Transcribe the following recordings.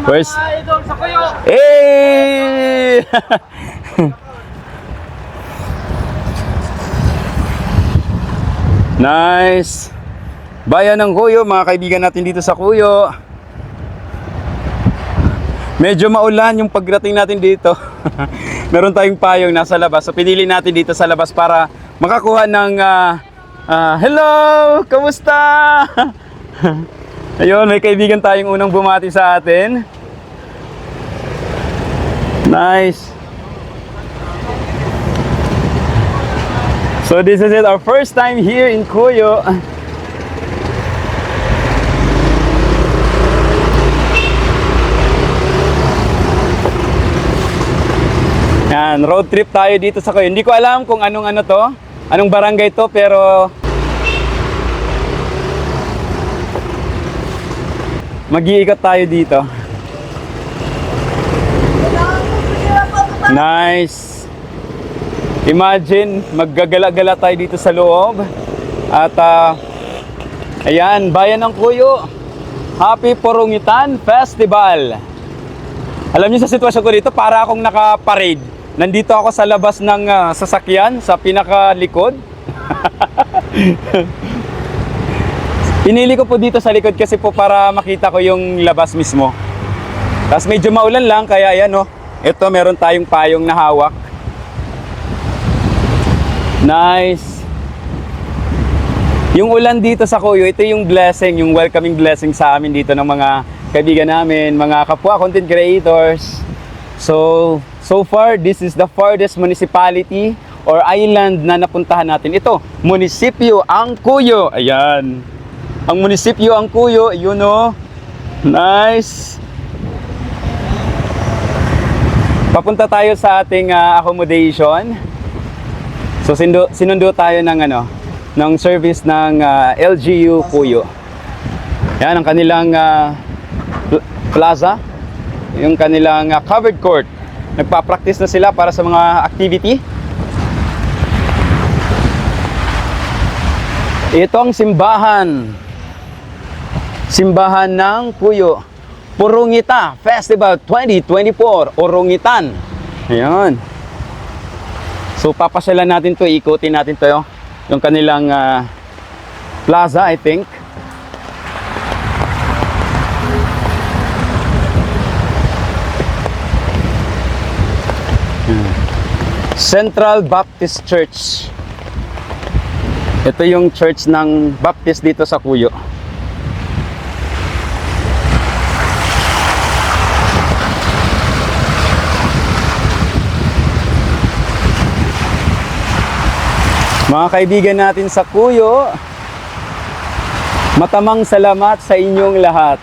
Where's... idol sa Kuyo. Hey! Nice! Bayan ng Kuyo, mga kaibigan natin dito sa Kuyo. Medyo maulan yung pagdating natin dito. Meron tayong payong nasa labas. So pinili natin dito sa labas para makakuha ng hello! Kamusta? Ayun, may kaibigan tayong unang bumati sa atin. Nice! So this is it, our first time here in Kuyo. Yan, road trip tayo dito sa Kuyo. Hindi ko alam kung anong ano to, anong barangay to, pero mag-iikot tayo dito. Nice. Imagine, maggagala-gala tayo dito sa loob. At ayan, Bayan ng Kuyo. Happy Purungitan Festival. Alam niyo sa sitwasyon ko dito, para akong naka-parade. Nandito ako sa labas ng sasakyan, sa pinakalikod. Pinili ko po dito sa likod kasi po para makita ko yung labas mismo. Tapos medyo maulan lang, kaya ayan o. Ito, meron tayong payong na hawak. Nice. Yung ulan dito sa Kuyo, ito yung blessing, yung welcoming blessing sa amin dito ng mga kaibigan namin, mga kapwa content creators. So far, this is the farthest municipality or island na napuntahan natin. Ito, Munisipyo ang Kuyo. Ayan. Ang Munisipyo ang Kuyo, yun o. Nice. Papunta tayo sa ating accommodation. So sinundo tayo ng ng service ng LGU Kuyo. Yan ang kanilang plaza, yung kanilang covered court. Nagpa-practice na sila para sa mga activity. Ito ang simbahan. Simbahan ng Kuyo. Purungita Festival 2024, Urungitan. Ayan. So papasyalan natin to, ikutin natin to yung kanilang plaza, I think. Central Baptist Church. Ito yung church ng Baptist dito sa Kuyo. Mga kaibigan natin sa Kuyo, matamang salamat sa inyong lahat.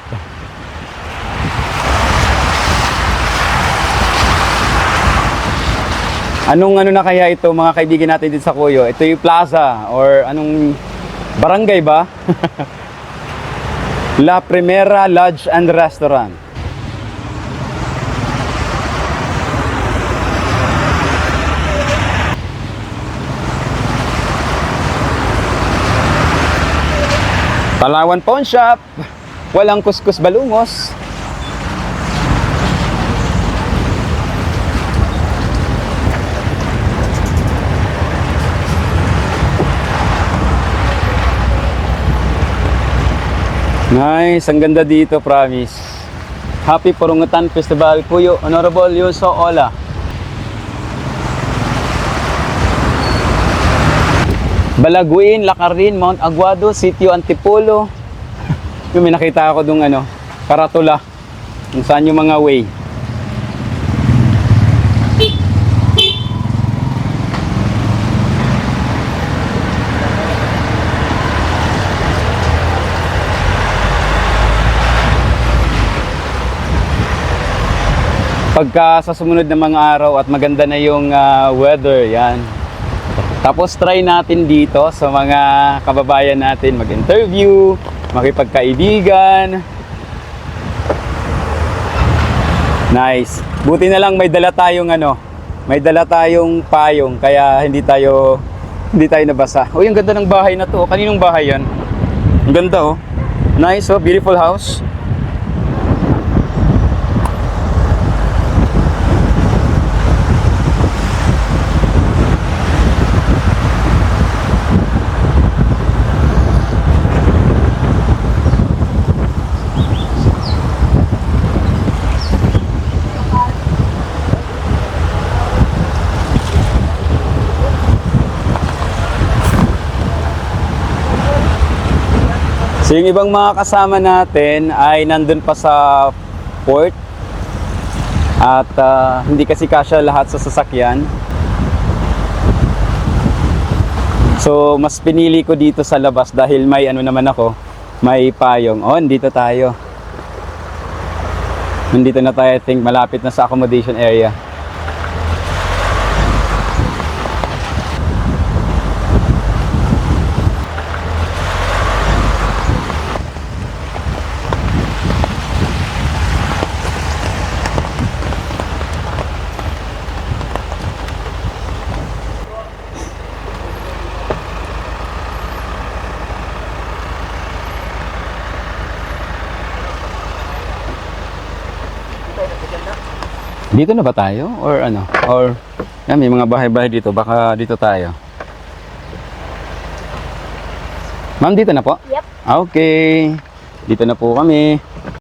Anong na kaya ito, mga kaibigan natin dito sa Kuyo? Ito yung plaza or anong barangay ba? La Primera Lodge and Restaurant. Palawan Pawn Shop, walang kuskus balungos. Nice, ang ganda dito, promise. Happy Purungitan Festival Kuyo, Honorable Yuso Ola. Balaguin, Lacarin, Mount Aguado, Sitio Antipolo. Yung may nakita ako dung karatula kung saan yung mga way. Pagka sa sumunod na mga araw at maganda na yung weather, yan. Tapos try natin dito sa mga kababayan natin mag-interview, makipagkaibigan. Nice. Buti na lang may dala tayong payong kaya hindi tayo nabasa. Oh, yung ganda ng bahay na to. Kaninong bahay 'yan? Ang ganda oh. Nice oh, beautiful house. So yung ibang mga kasama natin ay nandun pa sa port. At hindi kasi kasya lahat sa sasakyan. So mas pinili ko dito sa labas dahil may ano naman ako, may payong. Oh, dito tayo. Nandito na tayo, I think malapit na sa accommodation area. Dito na ba tayo? Or ano? Or yan, may mga bahay-bahay dito. Baka dito tayo. Ma'am, dito na po? Yep. Okay. Dito na po kami.